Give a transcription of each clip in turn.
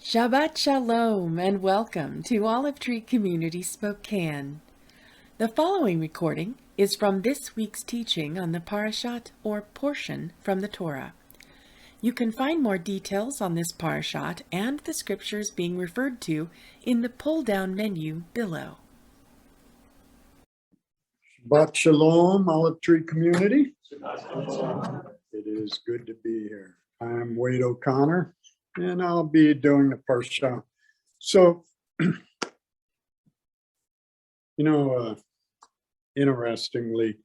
Shabbat Shalom and welcome to Olive Tree Community Spokane. The following recording is from this week's teaching on the Parashat, or portion from the Torah. You can find more details on this Parashat and the scriptures being referred to in the pull-down menu below. Shabbat Shalom, Olive Tree Community. It is good to be here. I'm Wade O'Connor, and I'll be doing the Parasha. So, interestingly,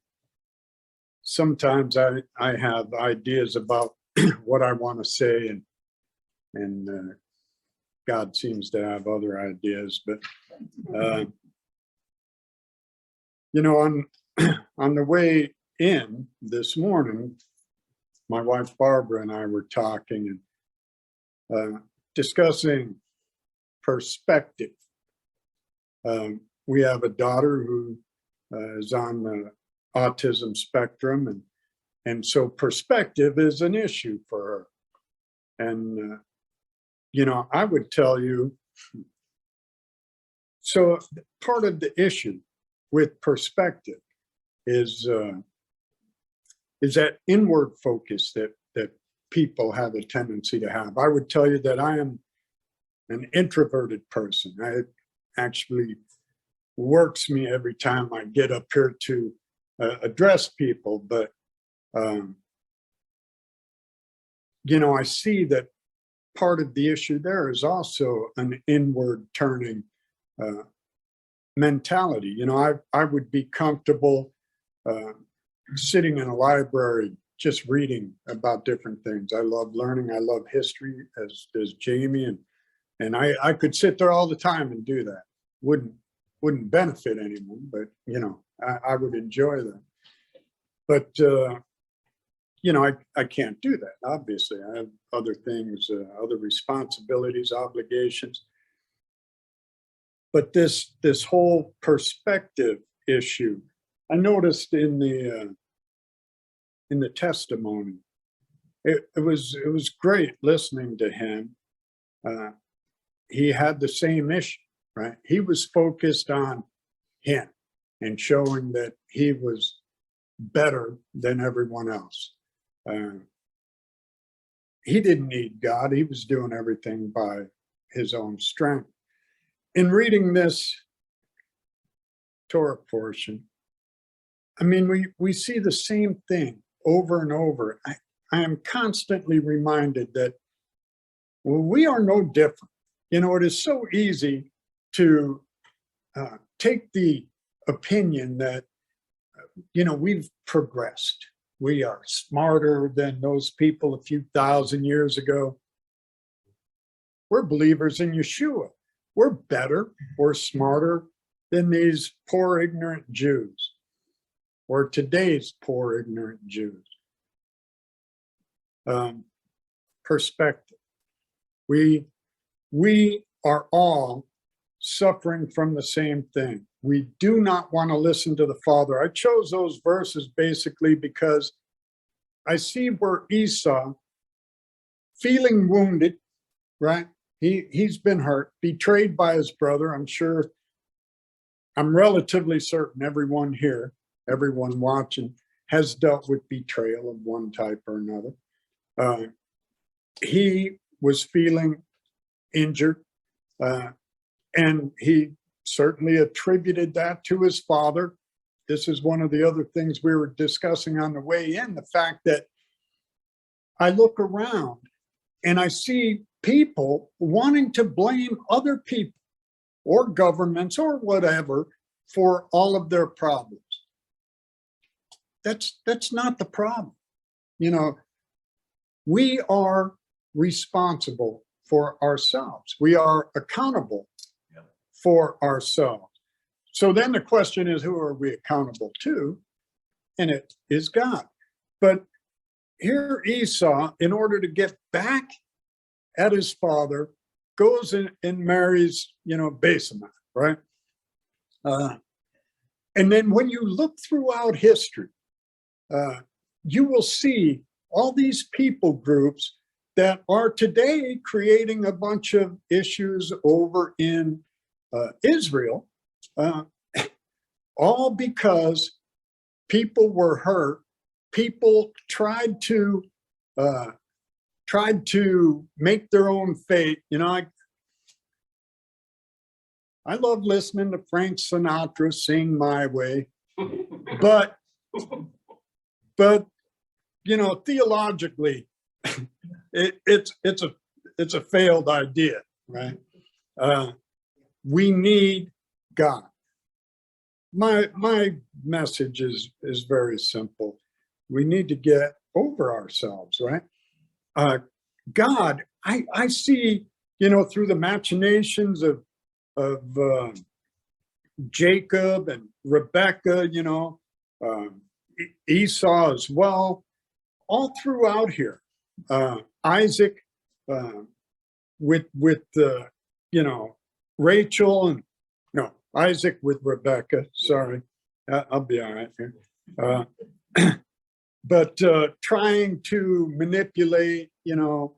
sometimes I have ideas about what I want to say, and God seems to have other ideas. But on the way in this morning, my wife Barbara and I were talking and discussing perspective. We have a daughter who is on the autism spectrum, and so perspective is an issue for her. And I would tell you, so part of the issue with perspective is that inward focus that people have a tendency to have. I would tell you that I am an introverted person. It actually works me every time I get up here to address people. But, I see that part of the issue there is also an inward turning mentality. I would be comfortable sitting in a library just reading about different things. I love learning. I love history, as does Jamie, and I could sit there all the time and do that. Wouldn't benefit anyone, but I would enjoy that. But I can't do that. Obviously, I have other things, other responsibilities, obligations. But this whole perspective issue, I noticed in the testimony, it was great listening to him. He had the same issue, right? He was focused on him and showing that he was better than everyone else. He didn't need God. He was doing everything by his own strength. In reading this Torah portion, I mean, we see the same thing over and over. I am constantly reminded that we are no different. It is so easy to take the opinion that, we've progressed. We are smarter than those people a few thousand years ago. We're believers in Yeshua. We're better, we're smarter than these poor, ignorant Jews, or today's poor, ignorant Jews. Perspective. We are all suffering from the same thing. We do not want to listen to the Father. I chose those verses basically because I see where Esau, feeling wounded, right? He's been hurt, betrayed by his brother. I'm relatively certain everyone here, everyone watching, has dealt with betrayal of one type or another. He was feeling injured, and he certainly attributed that to his father. This is one of the other things we were discussing on the way in, the fact that I look around and I see people wanting to blame other people or governments or whatever for all of their problems. That's not the problem. We are responsible for ourselves. We are accountable for ourselves. So then the question is, who are we accountable to? And it is God. But here Esau, in order to get back at his father, goes and marries, Basemat, right? And then when you look throughout history, you will see all these people groups that are today creating a bunch of issues over in Israel, all because people were hurt. People tried to make their own fate. You know, I love listening to Frank Sinatra sing My Way, but you know, theologically, it's a failed idea, right? We need God. My message is very simple. We need to get over ourselves, right? God, I see, you know, through the machinations of Jacob and Rebecca, you know, Esau as well, all throughout here. Isaac with you know, Rachel, and no, Isaac with Rebecca. Sorry, I'll be all right here. But trying to manipulate, you know,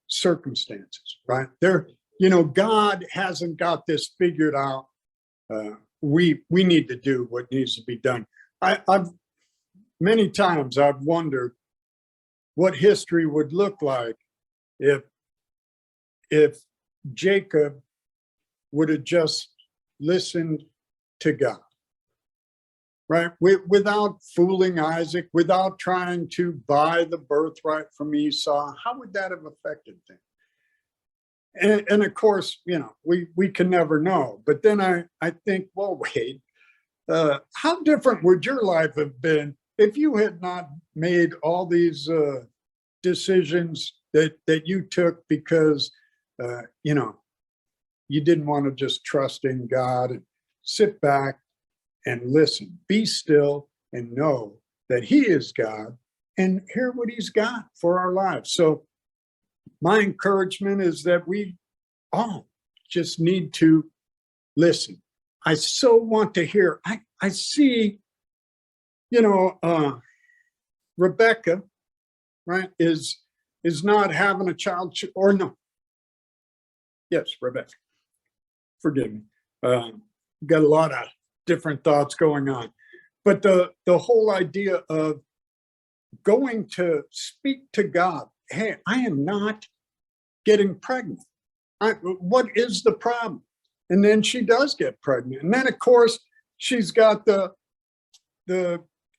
circumstances, right? There, you know, God hasn't got this figured out. We need to do what needs to be done. I've many times I've wondered what history would look like if Jacob would have just listened to God, right? Without fooling Isaac, without trying to buy the birthright from Esau. How would that have affected things? And of course, you know, we can never know. But then I think, well, wait, how different would your life have been if you had not made all these decisions that you took because, you know, you didn't want to just trust in God and sit back and listen, be still and know that He is God and hear what He's got for our lives. So my encouragement is that we all just need to listen. I so want to hear. I see, you know, Rebecca, right, is not having a child, or no. Yes, Rebecca. Forgive me. Got a lot of different thoughts going on. But the whole idea of going to speak to God, hey, I am not getting pregnant. What is the problem? And then she does get pregnant. And then, of course, she's got the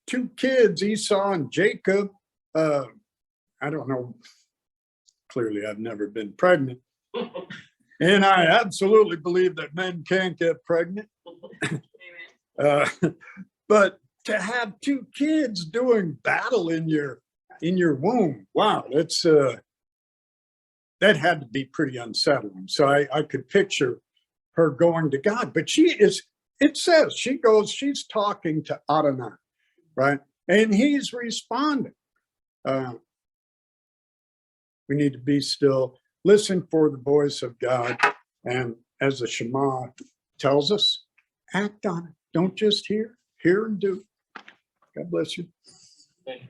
two kids, Esau and Jacob. I don't know. Clearly, I've never been pregnant. And I absolutely believe that men can't get pregnant. But to have two kids doing battle in your womb, wow, that's that had to be pretty unsettling. So I could picture her going to God, but it says she's talking to Adonai, right? And He's responding. We need to be still, listen for the voice of God. And as the Shema tells us, act on it. Don't just hear and do. God bless you. Thank you.